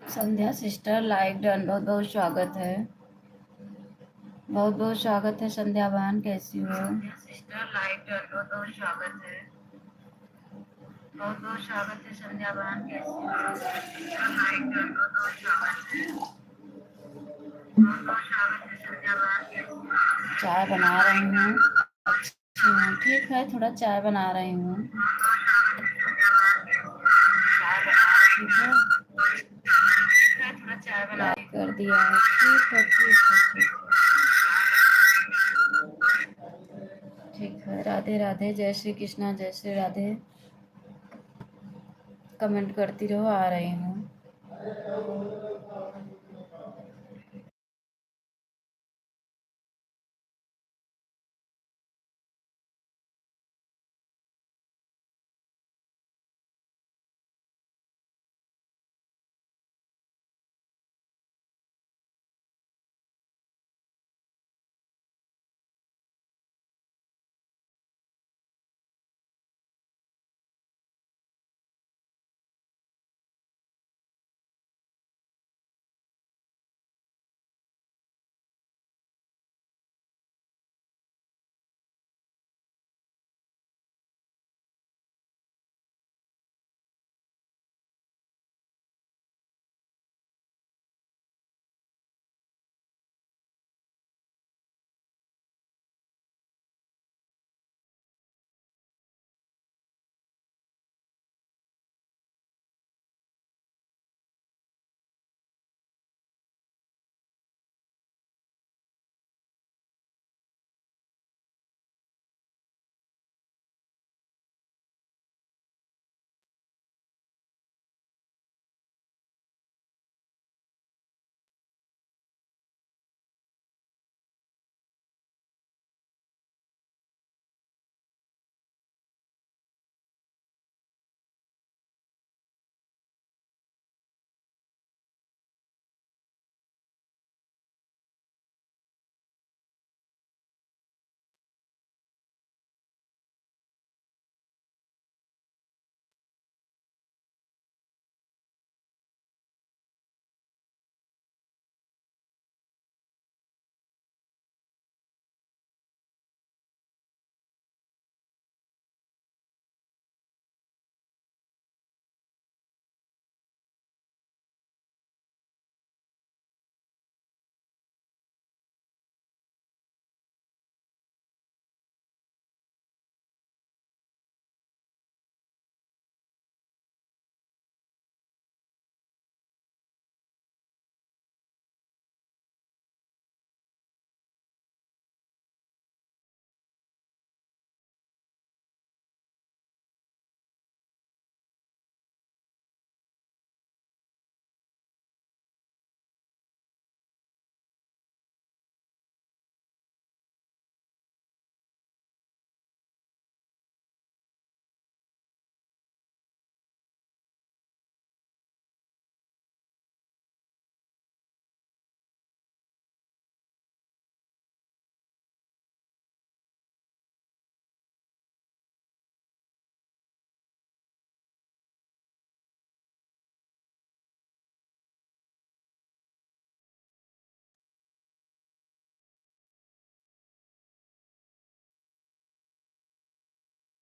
संध्या sister like done, बहुत बहुत स्वागत है। बहुत बहुत स्वागत है संध्या बहन, कैसी हो? सिस्टर लाइक डन, बहुत बहुत स्वागत है। बहुत बहुत स्वागत है संध्या बहन, कैसी हो? लाइक डन, बहुत बहुत स्वागत है। बहुत बहुत स्वागत है संध्या बहन, कैसी हो? चाय बना रही हूँ। अच्छा, ठीक है, थोड़ा चाय बना रही हूँ। चाय बना रही हूँ। ठीक है, थोड़ा चाय बना कर दिया है। ठीक है, ठीक है, ठीक है। ठीक है, राधे राधे, जय श्री कृष्णा, जय श्री राधे। कमेंट करती रहो, आ रही हूँ।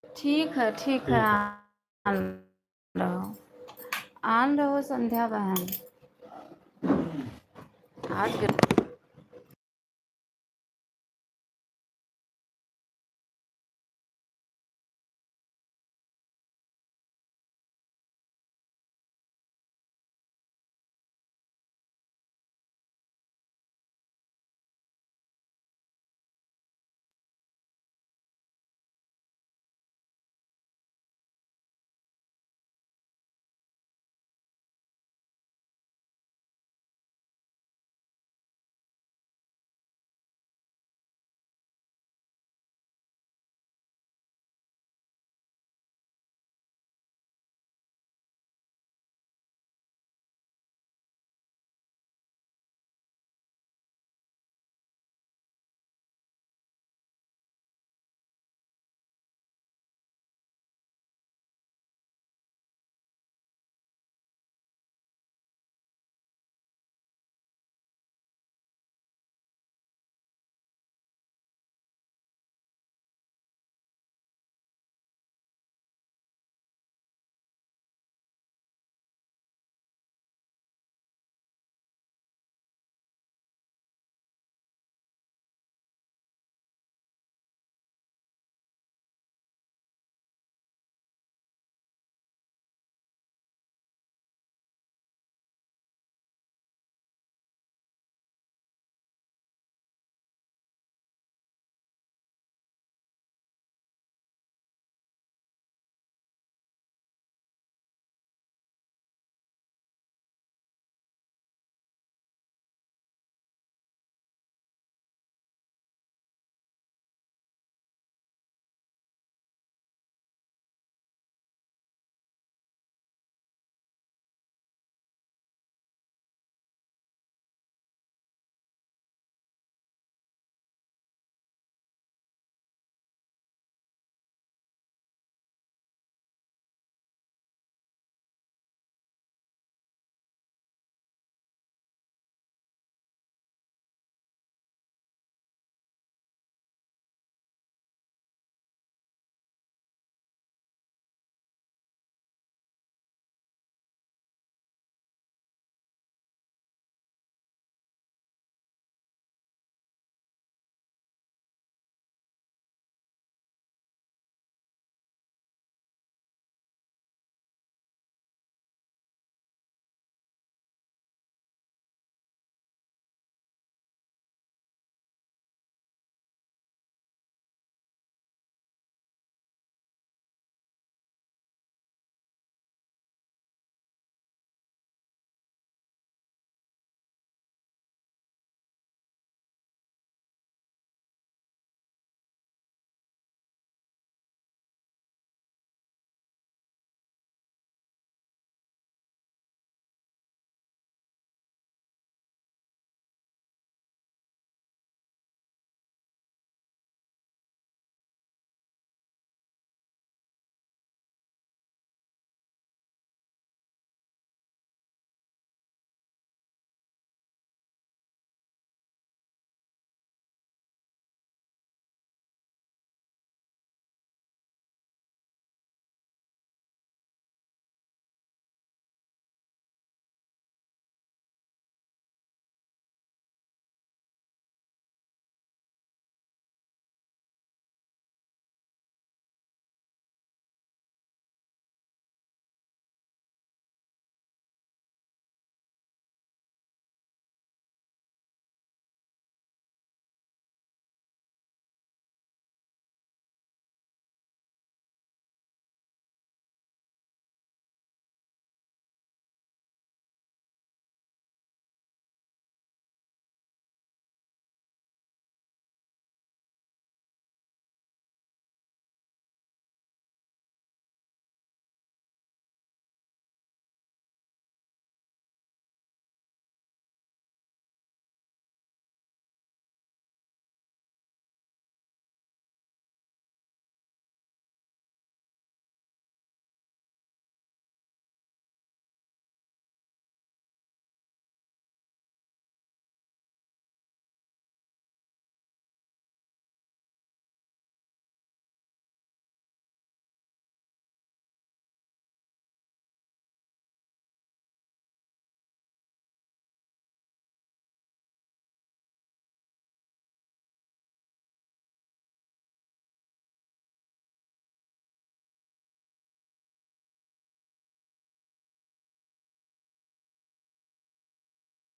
ठीक है, ठीक है, आन रहो, आन रहो संध्या बहन। आज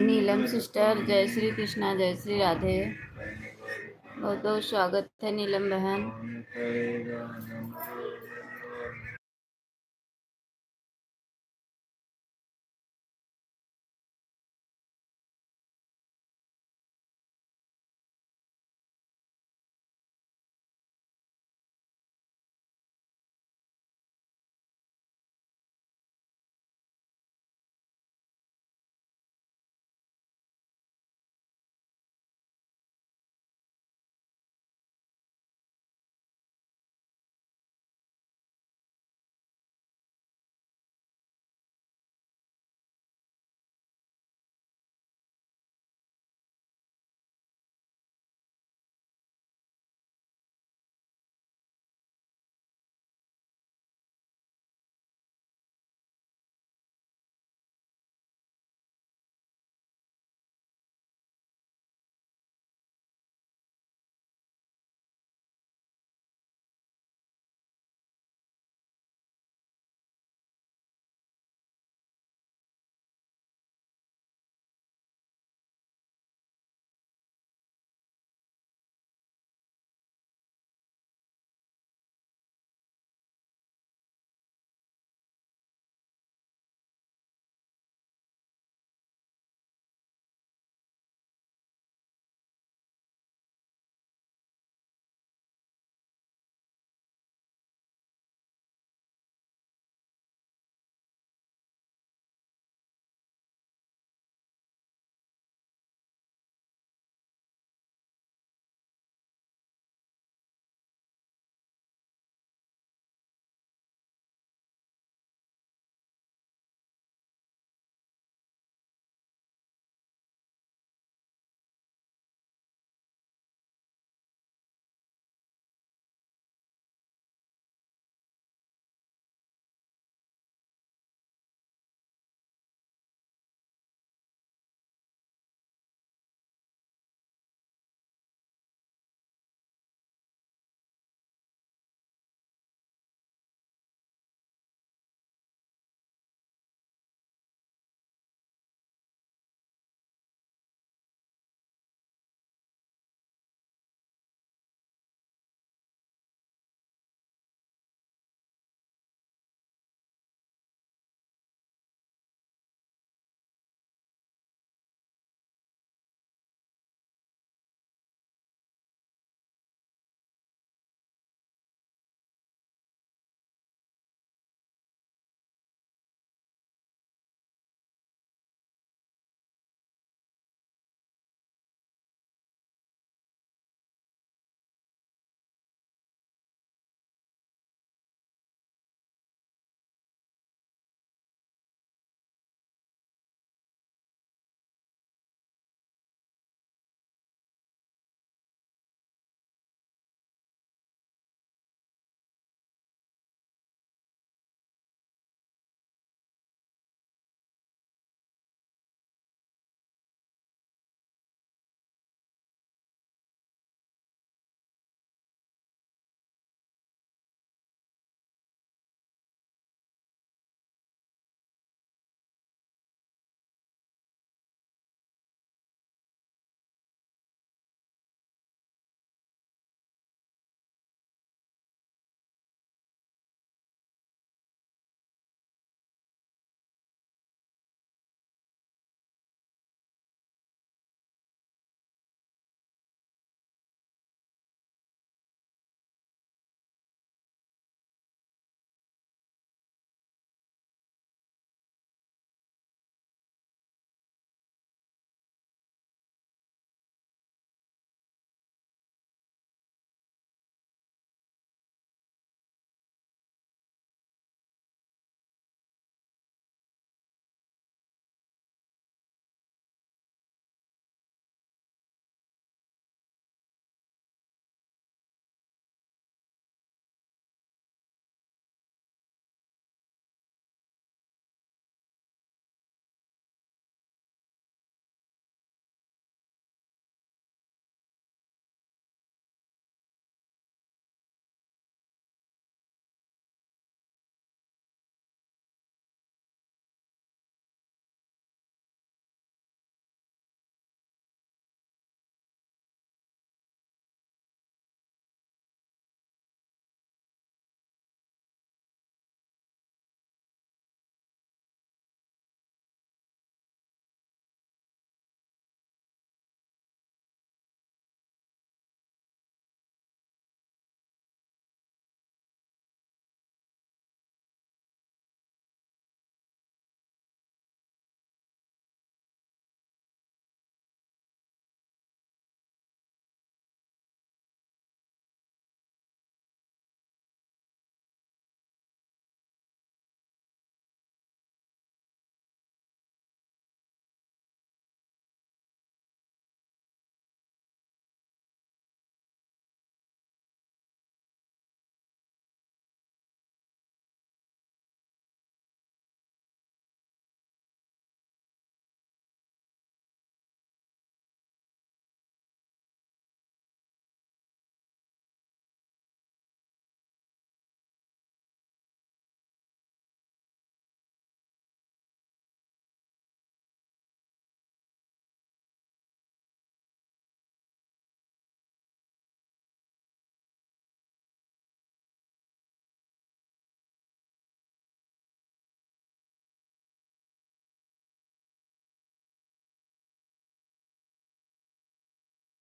नीलम सिस्टर, जय श्री कृष्णा, जय श्री राधे। बहुत बहुत स्वागत है नीलम बहन।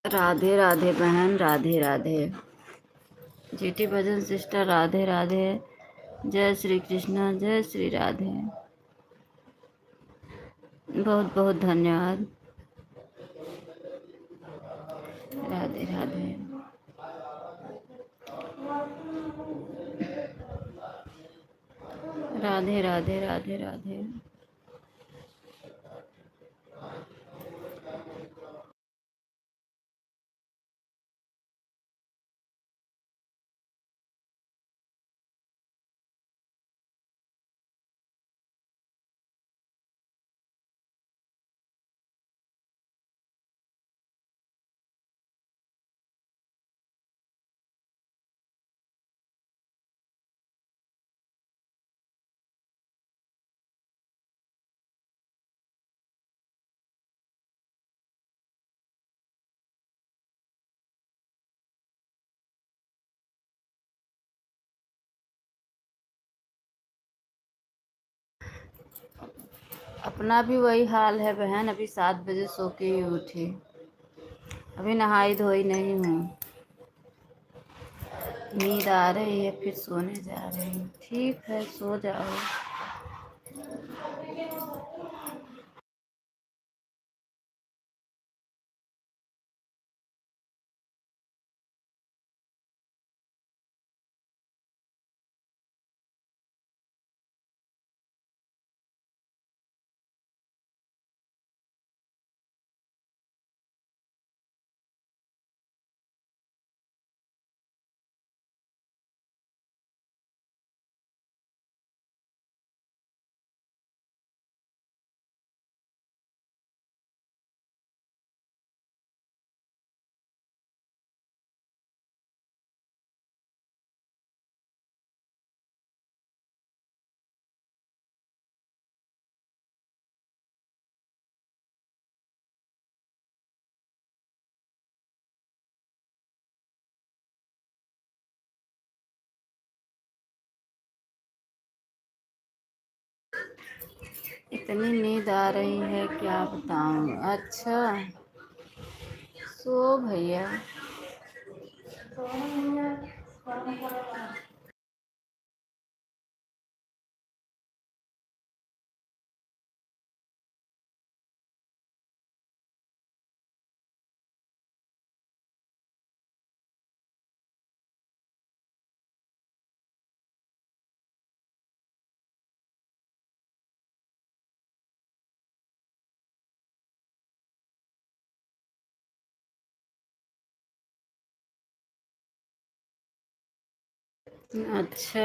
राधे राधे बहन, राधे राधे। जीटी भजन सिस्टर, राधे राधे। जय श्री कृष्ण, जय श्री राधे। बहुत बहुत धन्यवाद। राधे राधे। राधे राधे, राधे राधे। अपना भी वही हाल है बहन, अभी 7 बजे सो के ही उठी। अभी नहाई धोई नहीं हूँ। नींद आ रही है, फिर सोने जा रही हूँ। ठीक है, सो जाओ। इतनी नींद आ रही है, क्या बताऊँ। अच्छा, सो भैया। अच्छा,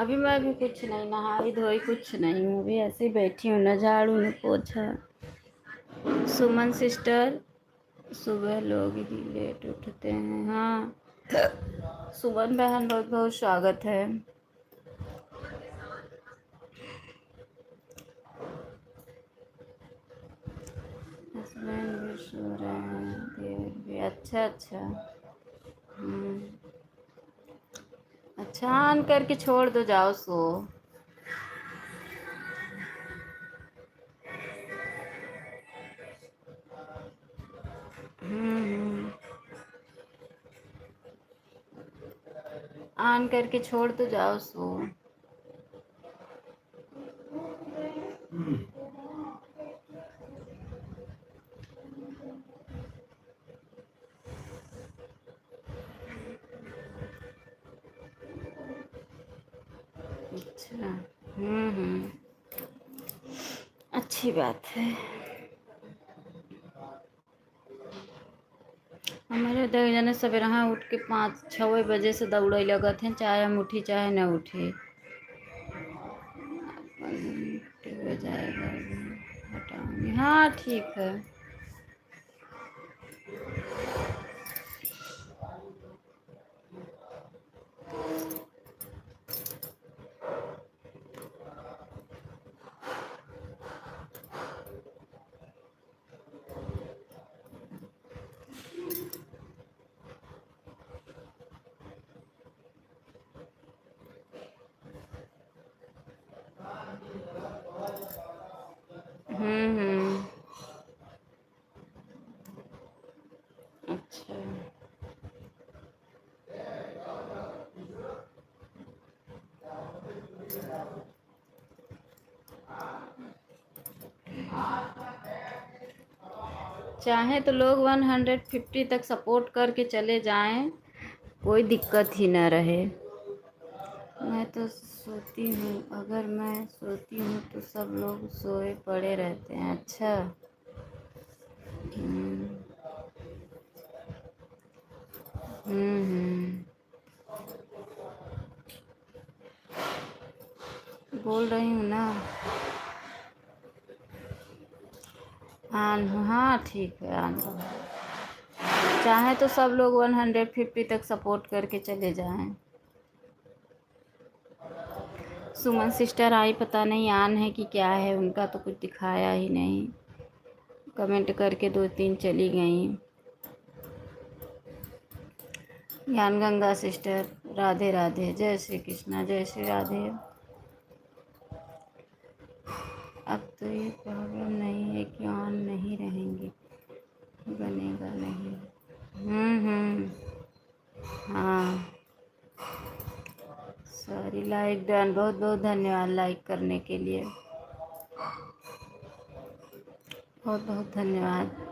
अभी मैं भी कुछ नहीं नहाई धोई, कुछ नहीं हूँ। अभी ऐसे ही बैठी हूँ, न झाड़ू न पोछा। सुमन सिस्टर, सुबह लोग ही लेट उठते हैं। हाँ, सुमन बहन, बहुत बहुत स्वागत है। हस्बैंड भी सो रहे हैं, देवर भी। अच्छा अच्छा। अच्छा, ऑन करके छोड़ दो, जाओ सो। ऑन करके छोड़ दो, जाओ सो। अच्छा। हम्म। अच्छी बात है। हमारे देख जने सवेरे यहाँ उठ के 5-6 बजे से दौड़े लगत हैं, चाहे हम उठी चाहे न उठी। हो जाएगा, हटाऊंगी। हाँ ठीक है। हम्म। अच्छा, चाहे तो लोग 150 तक सपोर्ट करके चले जाएं, कोई दिक्कत ही न रहे। मैं तो सोती हूँ, अगर मैं सोती हूँ तो सब लोग सोए पड़े रहते हैं। अच्छा। हम्म। हम्म। बोल रही हूँ ना। हाँ ठीक है, आन दो। चाहे तो सब लोग 150 तक सपोर्ट करके चले जाएं। सुमन सिस्टर आई, पता नहीं आन है कि क्या है, उनका तो कुछ दिखाया ही नहीं। कमेंट करके 2-3 चली गई। ज्ञान गंगा सिस्टर, राधे राधे, जय श्री कृष्णा, जय श्री राधे। अब तो ये प्रॉब्लम नहीं है कि ऑन नहीं रहेंगे, बनेगा नहीं। हम्म। हाँ सॉरी, लाइक डन, बहुत बहुत धन्यवाद लाइक करने के लिए, बहुत बहुत धन्यवाद।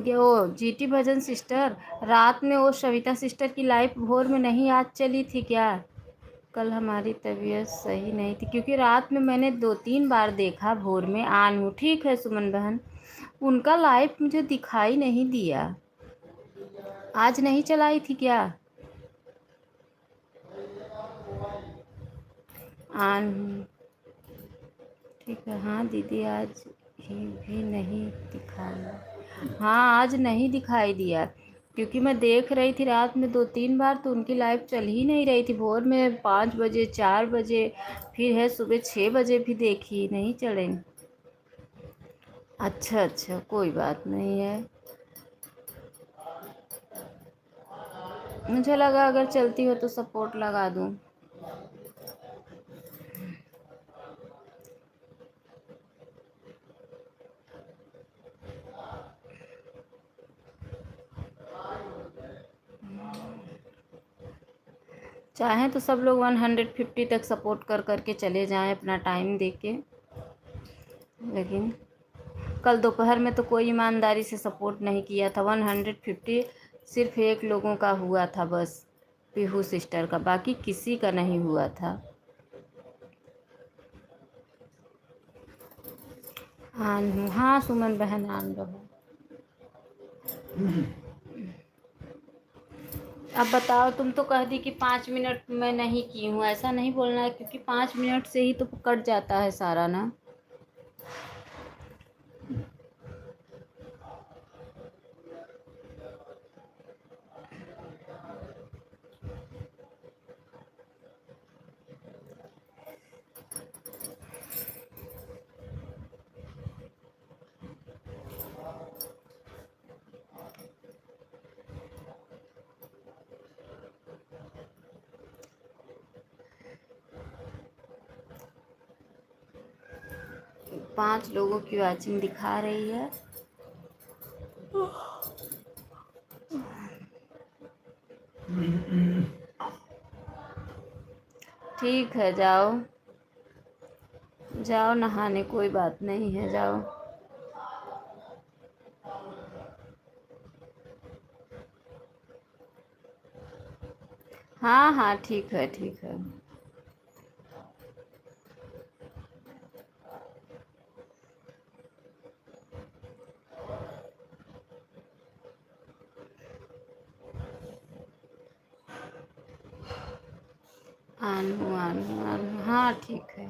वो जीटी भजन सिस्टर, रात में वो सविता सिस्टर की लाइफ भोर में नहीं आज चली थी क्या? कल हमारी तबीयत सही नहीं थी, क्योंकि रात में मैंने 2-3 बार देखा, भोर में आन हूँ। ठीक है सुमन बहन, उनका लाइफ मुझे दिखाई नहीं दिया। आज नहीं चलाई थी क्या? आन हूँ, ठीक है। हाँ दीदी, आज ही भी नहीं दिखाया। हाँ आज नहीं दिखाई दिया, क्योंकि मैं देख रही थी रात में 2-3 बार, तो उनकी लाइव चल ही नहीं रही थी। भोर में 5 बजे, 4 बजे, फिर है सुबह 6 बजे भी देखी, नहीं चढ़े। अच्छा अच्छा, कोई बात नहीं है। मुझे लगा अगर चलती हो तो सपोर्ट लगा दूँ। चाहें तो सब लोग 150 तक सपोर्ट कर करके चले जाएं अपना टाइम दे के, लेकिन कल दोपहर में तो कोई ईमानदारी से सपोर्ट नहीं किया था। 150 सिर्फ एक लोगों का हुआ था बस, पीहू सिस्टर का, बाकी किसी का नहीं हुआ था। आन हूँ, हाँ सुमन बहन आन रहो। अब बताओ, तुम तो कह दी कि 5 मिनट मैं नहीं की हूँ, ऐसा नहीं बोलना है, क्योंकि 5 मिनट से ही तो कट जाता है सारा ना। 5 लोगों की वॉचिंग दिखा रही है। ठीक है, जाओ जाओ नहाने, कोई बात नहीं है, जाओ। हाँ हाँ ठीक है, ठीक है। आन हूँ, आन हूँ, आन हूँ, हाँ ठीक है।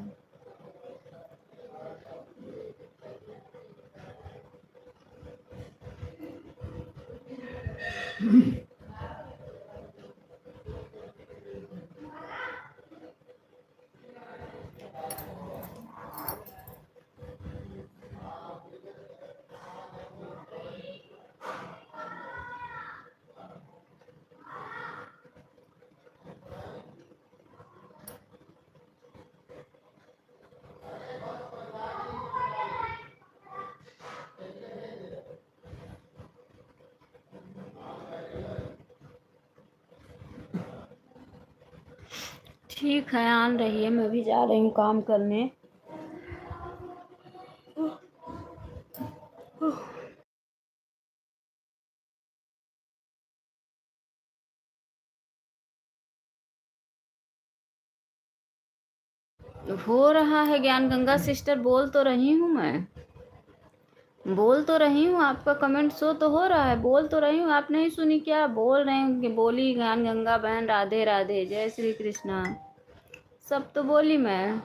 ठीक है, आन रही है, मैं भी जा रही हूँ काम करने। हो रहा है ज्ञान गंगा सिस्टर, बोल तो रही हूँ मैं, बोल तो रही हूँ, आपका कमेंट शो तो हो रहा है, बोल तो रही हूँ, आप नहीं सुनी क्या? बोल रहे हूँ कि बोली ज्ञान गंगा बहन, राधे राधे, जय श्री कृष्णा, सब तो बोली मैं।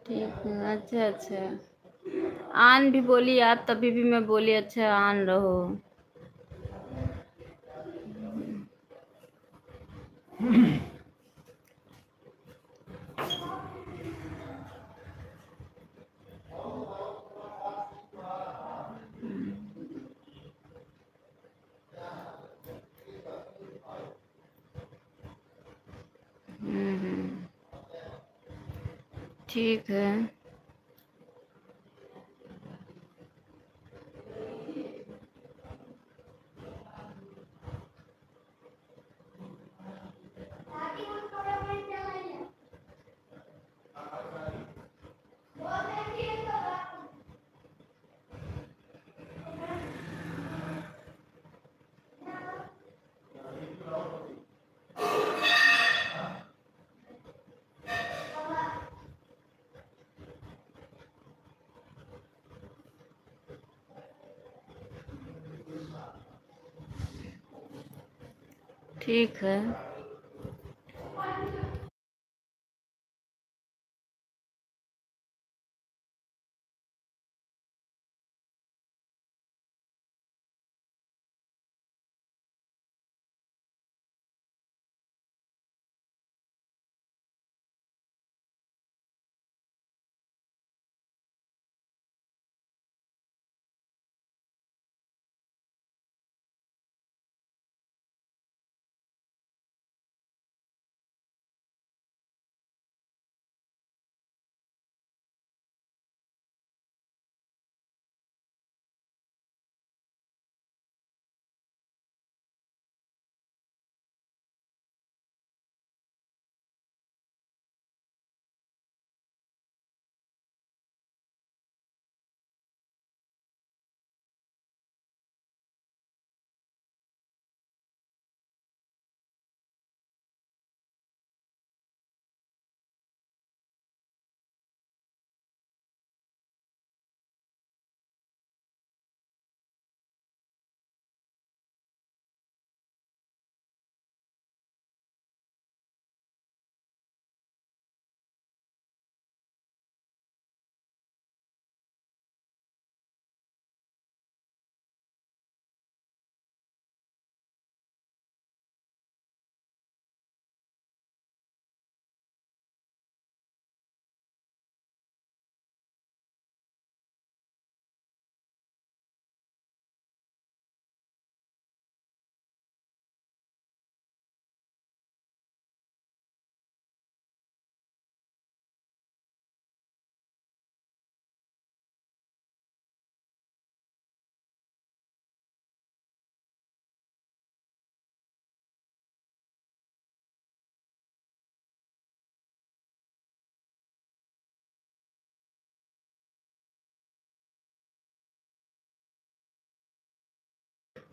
ठीक है, अच्छा अच्छा, आन भी बोली आप, तभी भी मैं बोली अच्छा आन रहो। ठीक है, ठीक है,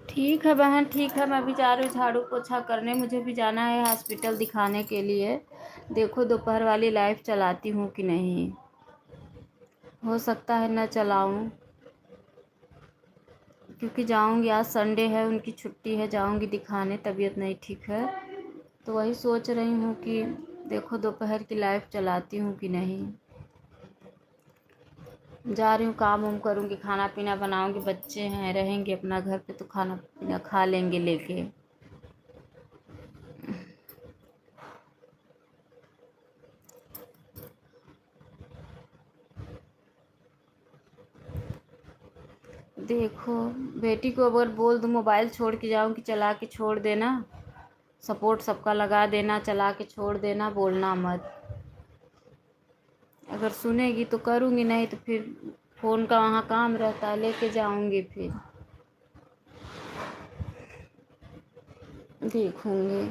ठीक है बहन, ठीक है, मैं भी जा रही हूँ झाड़ू पोछा करने, मुझे भी जाना है हॉस्पिटल दिखाने के लिए। देखो दोपहर वाली लाइफ चलाती हूँ कि नहीं, हो सकता है न चलाऊँ, क्योंकि जाऊँगी, आज संडे है, उनकी छुट्टी है, जाऊँगी दिखाने, तबीयत नहीं ठीक है, तो वही सोच रही हूँ कि देखो दोपहर की लाइफ चलाती हूँ कि नहीं। जा रही हूँ, काम वाम करूँगी, खाना पीना बनाऊँगी, बच्चे हैं रहेंगे अपना घर पे तो खाना पीना खा लेंगे लेके। देखो बेटी को अगर बोल दूँ मोबाइल छोड़ के जाऊँ कि चला के छोड़ देना, सपोर्ट सबका लगा देना, चला के छोड़ देना, बोलना मत। अगर सुनेगी तो करूँगी, नहीं तो फिर फ़ोन का वहाँ काम रहता है, लेके जाऊँगी फिर। देखूंगी।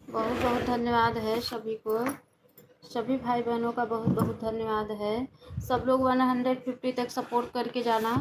बहुत बहुत धन्यवाद है सभी को, सभी भाई बहनों का बहुत बहुत धन्यवाद है। सब लोग 150 तक सपोर्ट करके जाना।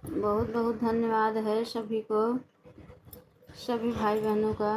बहुत बहुत धन्यवाद है सभी को, सभी भाई बहनों का।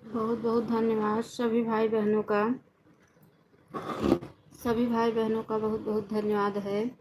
बहुत बहुत धन्यवाद सभी भाई बहनों का बहुत बहुत धन्यवाद है।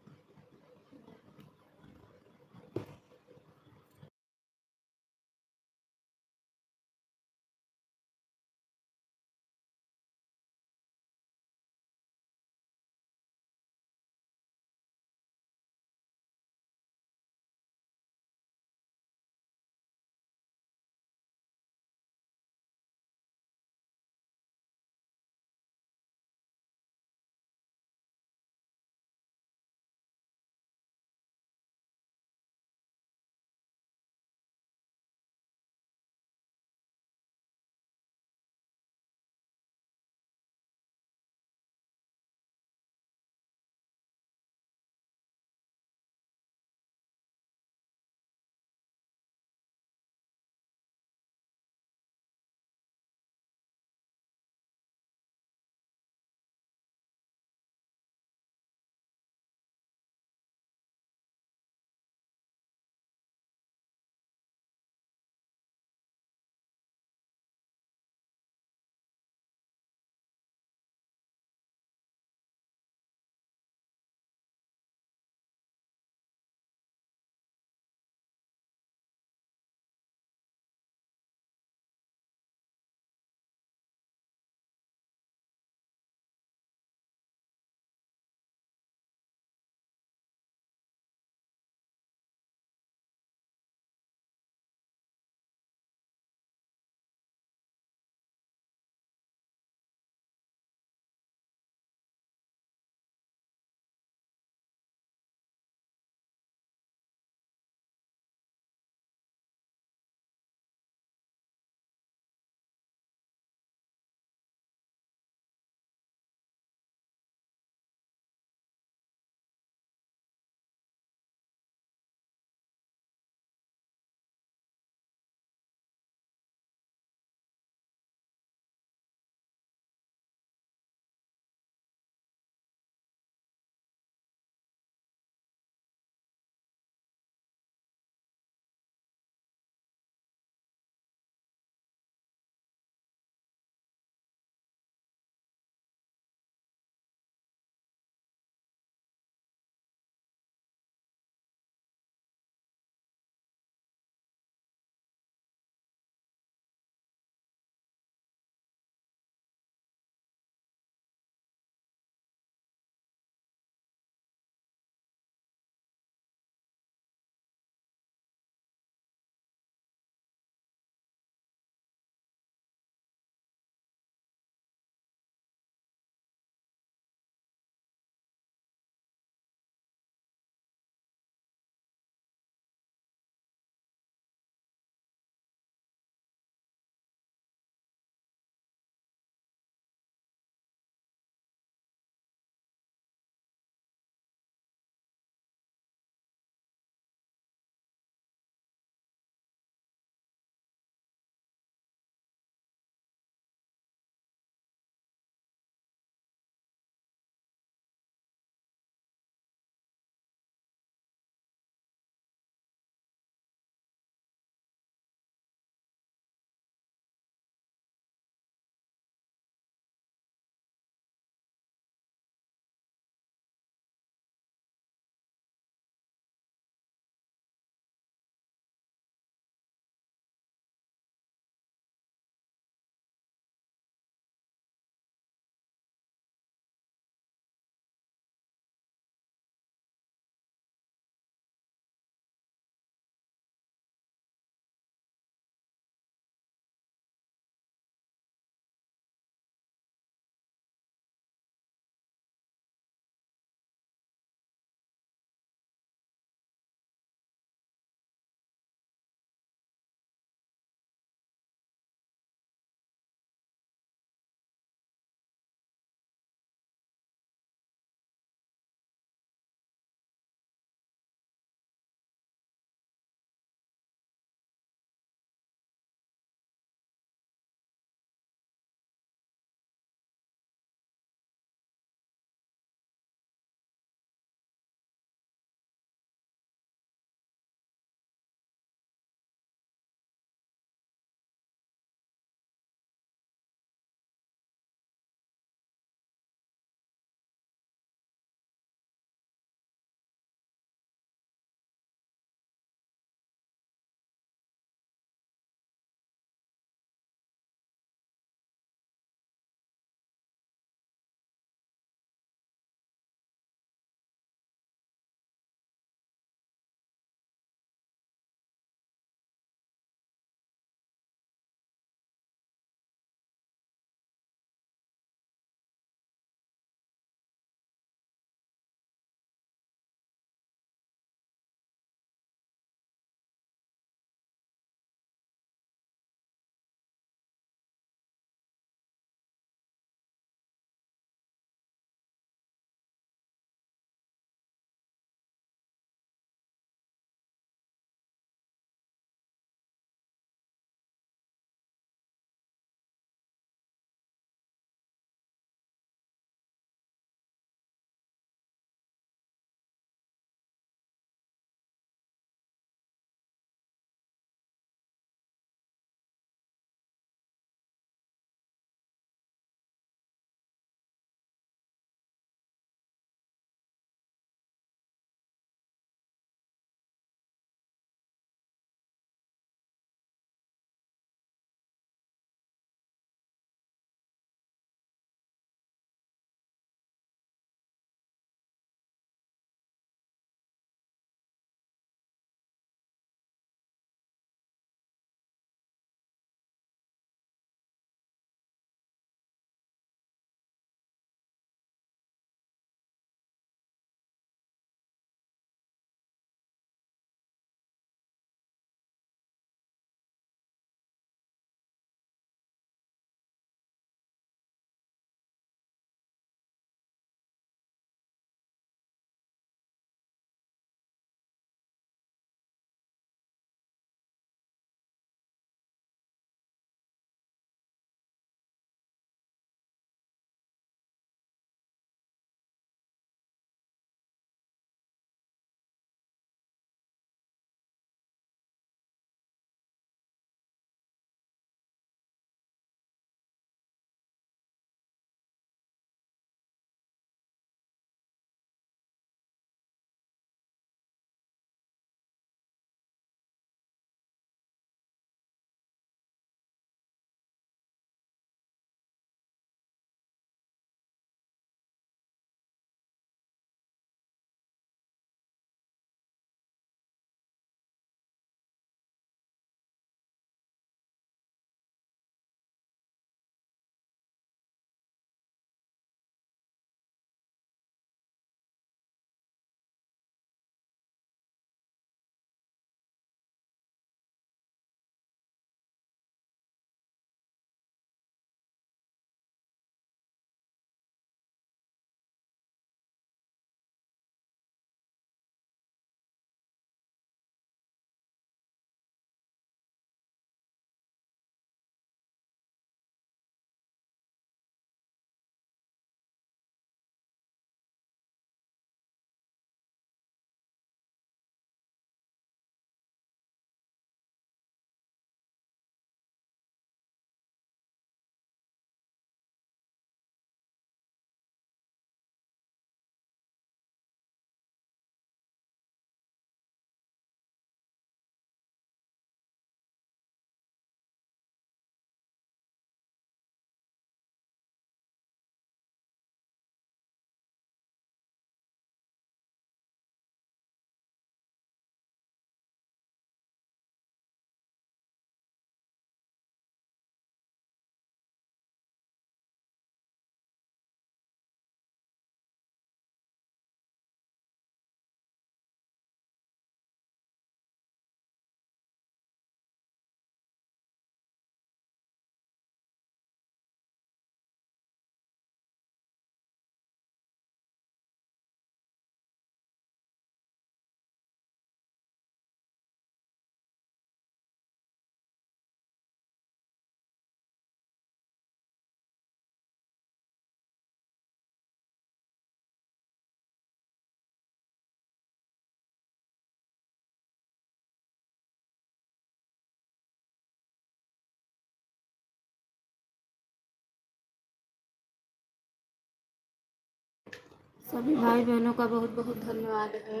सभी भाई बहनों का बहुत बहुत धन्यवाद है।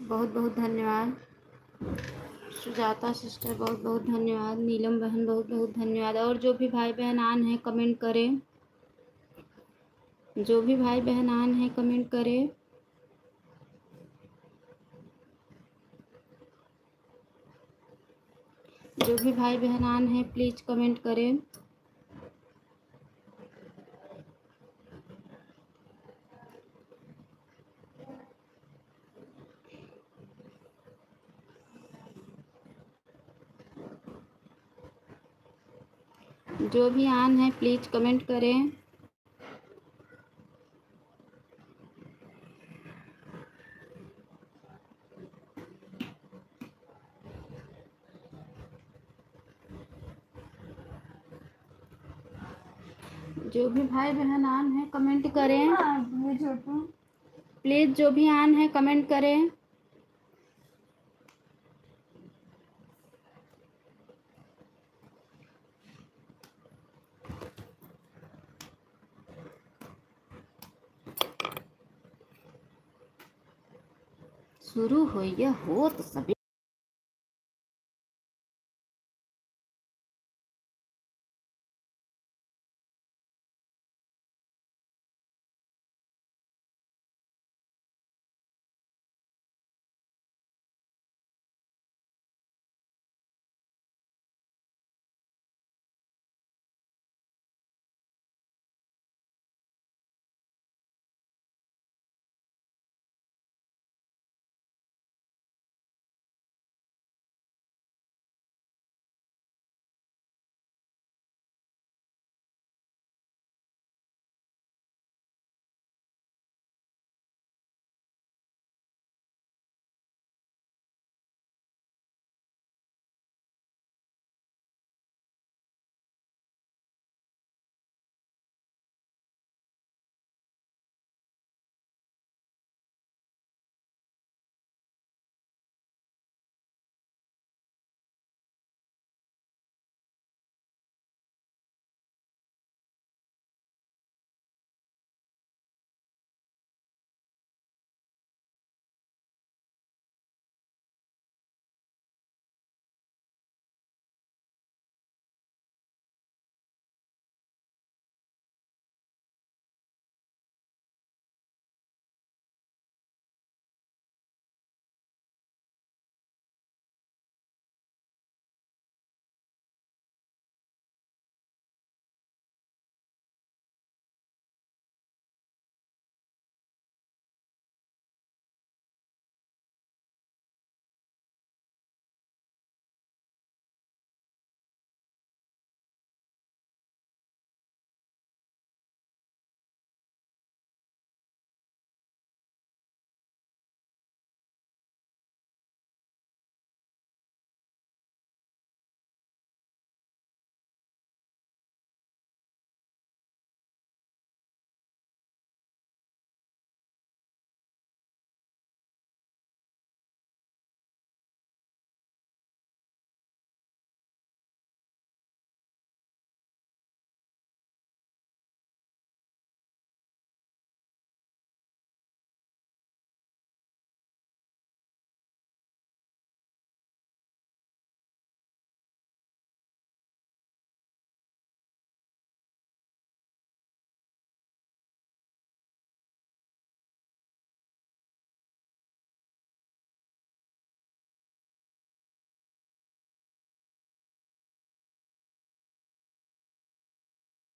बहुत बहुत धन्यवाद। सुजाता सिस्टर बहुत बहुत धन्यवाद। नीलम बहन बहुत बहुत धन्यवाद। और जो भी भाई बहन आन हैं कमेंट करें। जो भी भाई बहन आन हैं कमेंट करें। जो भी भाई बहन आन हैं प्लीज़ कमेंट करें। जो भी आन है प्लीज़ कमेंट करें। जो भी भाई बहन आन है कमेंट करें। प्लीज़ जो भी आन है कमेंट करें। शुरू हो या हो तो सभी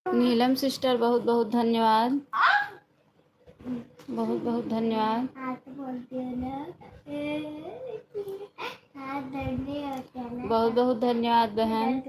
नीलम सिस्टर बहुत बहुत धन्यवाद। बहुत बहुत धन्यवाद। बहुत बहुत धन्यवाद बहन।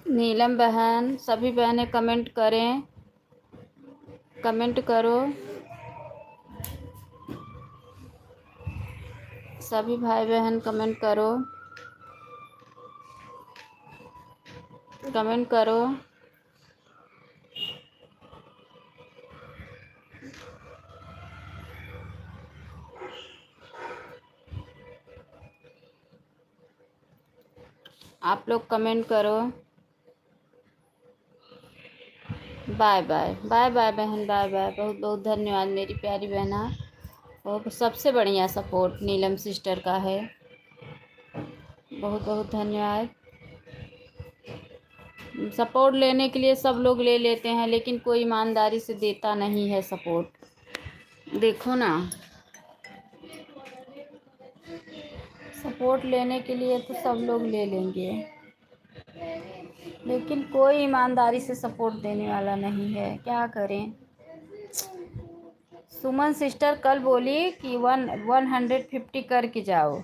नीलम बहन, सभी बहनें कमेंट करें, कमेंट करो। सभी भाई बहन कमेंट करो, कमेंट करो। आप लोग कमेंट करो। बाय बाय, बाय बाय बहन, बाय बाय। बहुत बहुत धन्यवाद मेरी प्यारी बहना। वो सबसे बढ़िया सपोर्ट नीलम सिस्टर का है। बहुत बहुत धन्यवाद। सपोर्ट लेने के लिए सब लोग ले लेते हैं, लेकिन कोई ईमानदारी से देता नहीं है सपोर्ट। देखो ना, सपोर्ट लेने के लिए तो सब लोग ले लेंगे, लेकिन कोई ईमानदारी से सपोर्ट देने वाला नहीं है। क्या करें। सुमन सिस्टर कल बोली कि 150 करके जाओ।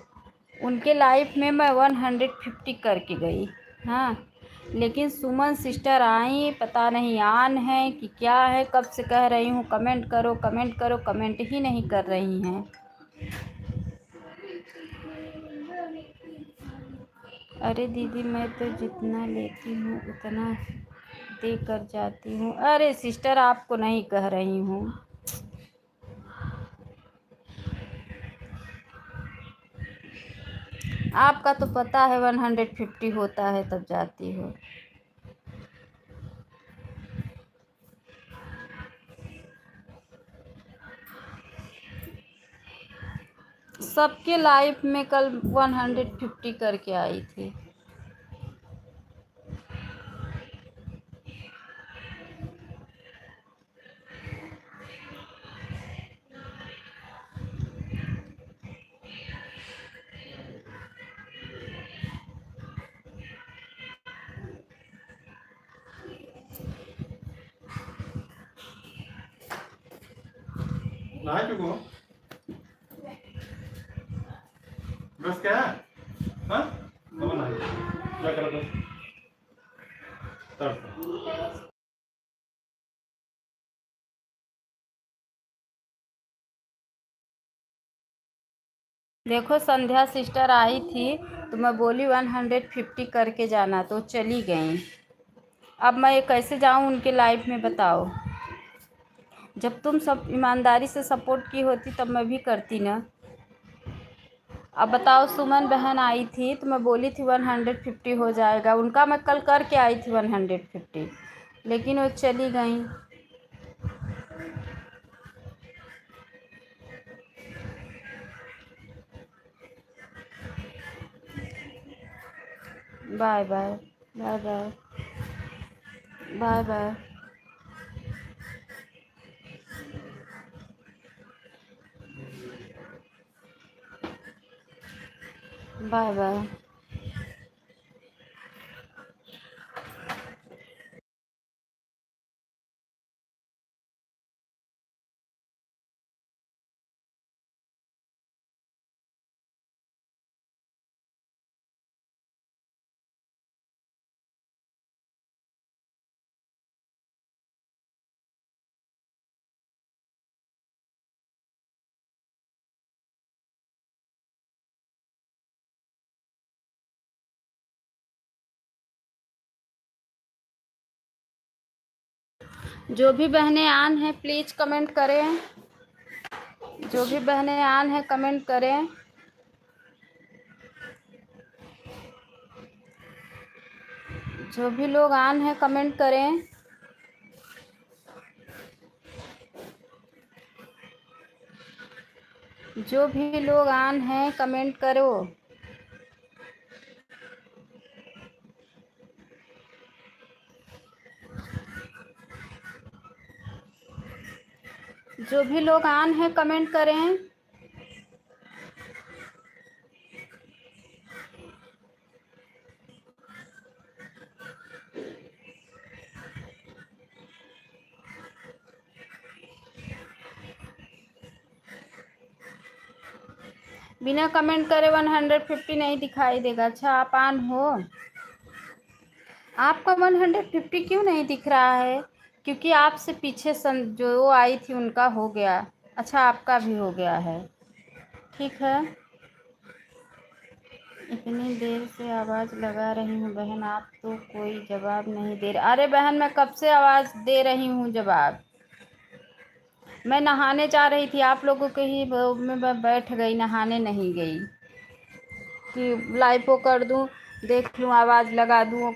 उनके लाइफ में मैं 150 करके गई। हाँ, लेकिन सुमन सिस्टर आई, पता नहीं ऑन है कि क्या है। कब से कह रही हूँ कमेंट करो, कमेंट करो, कमेंट ही नहीं कर रही हैं। अरे दीदी, मैं तो जितना लेती हूँ उतना दे कर जाती हूँ। अरे सिस्टर, आपको नहीं कह रही हूँ। आपका तो पता है 150 होता है तब जाती हो। सबके लाइफ में कल 150 करके आई थी। नहा चुको बस क्या हाँ मम्मा नहा क्या कर रहा था। देखो, संध्या सिस्टर आई थी तो मैं बोली 150 करके जाना, तो चली गई। अब मैं कैसे जाऊं उनके लाइफ में, बताओ। जब तुम सब ईमानदारी से सपोर्ट की होती तब मैं भी करती ना। अब बताओ, सुमन बहन आई थी तो मैं बोली थी 150 हो जाएगा। उनका मैं कल करके आई थी 150, लेकिन वो चली गई। Bye bye, bye bye, bye bye, bye bye. जो भी बहनें आन हैं प्लीज़ कमेंट करें। जो भी बहनें आन हैं कमेंट करें। जो भी लोग आन हैं कमेंट करें। जो भी लोग आन हैं कमेंट करो। जो भी लोग आन हैं कमेंट करें। बिना कमेंट करे 150 नहीं दिखाई देगा। अच्छा, आप आन हो? आपका 150 क्यों नहीं दिख रहा है? क्योंकि आपसे पीछे जो आई थी उनका हो गया। अच्छा, आपका भी हो गया है। ठीक है। इतनी देर से आवाज़ लगा रही हूँ बहन, आप तो कोई जवाब नहीं दे रहे। अरे बहन, मैं कब से आवाज़ दे रही हूँ जवाब। मैं नहाने जा रही थी, आप लोगों के ही में बैठ गई, नहाने नहीं गई कि लाइव को कर दूँ, देख लूँ, आवाज़ लगा दूँ,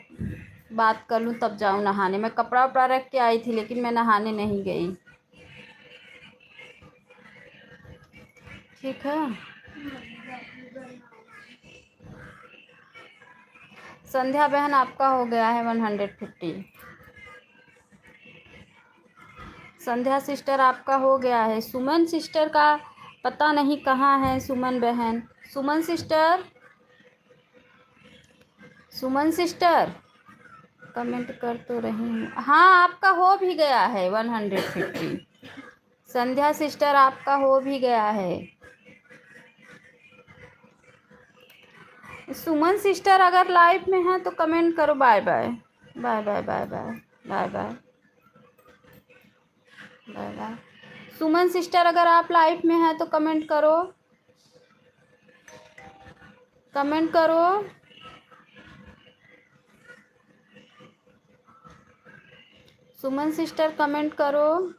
बात कर लूँ, तब जाऊँ नहाने। मैं कपड़ा वपड़ा रख के आई थी, लेकिन मैं नहाने नहीं गई। ठीक है। संध्या बहन, आपका हो गया है 150। संध्या सिस्टर, आपका हो गया है। सुमन सिस्टर का पता नहीं कहाँ है। सुमन बहन, सुमन सिस्टर, सुमन सिस्टर कमेंट कर तो रही हूँ। हाँ, आपका हो भी गया है 150। संध्या सिस्टर, आपका हो भी गया है। सुमन सिस्टर अगर लाइव में है तो कमेंट करो। Bye bye bye bye bye bye bye bye bye bye. Suman sister, अगर आप लाइव में हैं तो कमेंट करो, कमेंट करो। सुमन सिस्टर, कमेंट करो।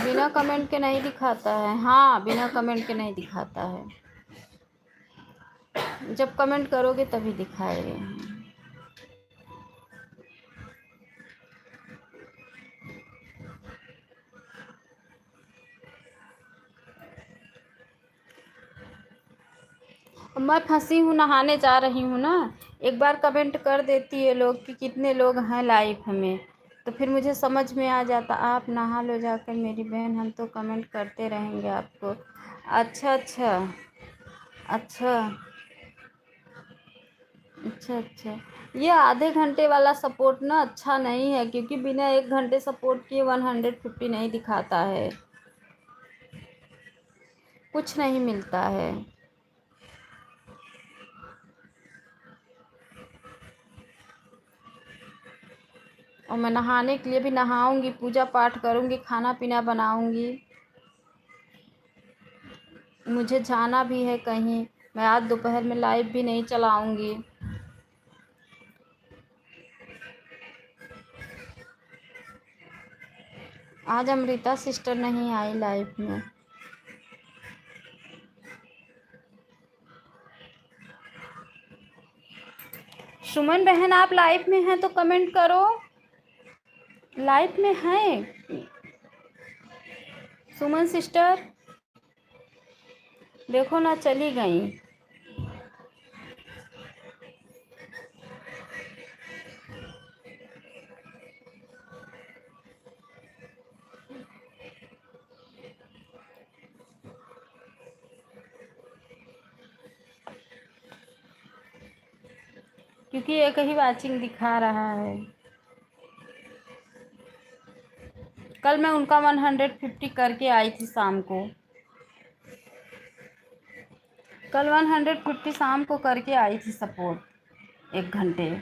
बिना कमेंट के नहीं दिखाता है। हाँ, बिना कमेंट के नहीं दिखाता है। जब कमेंट करोगे तभी दिखाएगा। मैं फंसी हूँ, नहाने जा रही हूँ ना। एक बार कमेंट कर देती है लोग कि कितने लोग हैं लाइव में, तो फिर मुझे समझ में आ जाता। आप नहा लो जाकर मेरी बहन, हम तो कमेंट करते रहेंगे आपको। अच्छा अच्छा अच्छा अच्छा अच्छा। ये आधे घंटे वाला सपोर्ट ना अच्छा नहीं है, क्योंकि बिना 1 घंटे सपोर्ट किए 150 नहीं दिखाता है, कुछ नहीं मिलता है। और मैं नहाने के लिए भी नहाऊंगी, पूजा पाठ करूंगी, खाना पीना बनाऊंगी, मुझे जाना भी है कहीं। मैं आज दोपहर में लाइव भी नहीं चलाऊंगी। आज अमृता सिस्टर नहीं आई लाइव में। सुमन बहन, आप लाइव में हैं तो कमेंट करो। लाइव में हैं सुमन सिस्टर? देखो ना, चली गई। क्योंकि एक ही वाचिंग दिखा रहा है। कल मैं उनका 150 करके आई थी शाम को। कल 150 शाम को करके आई थी सपोर्ट, 1 घंटे।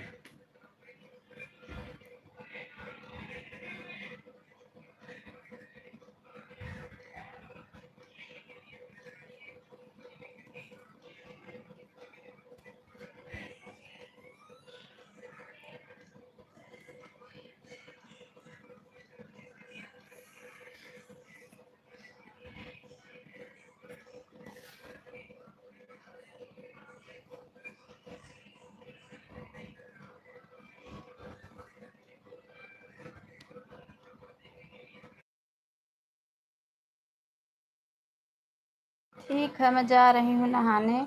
ठीक है, मैं जा रही हूँ नहाने।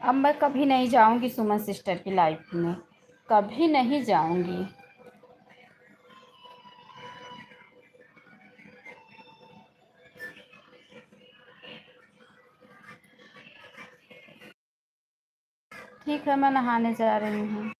अब मैं कभी नहीं जाऊंगी सुमन सिस्टर की लाइफ में, कभी नहीं जाऊंगी। ठीक है, मैं नहाने जा रही हूँ।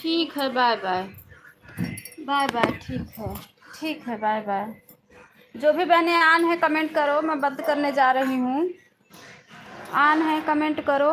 ठीक है, बाय बाय। बाय बाय, ठीक है, बाय बाय। जो भी बहनें आन है कमेंट करो, मैं बंद करने जा रही हूँ। आन है कमेंट करो।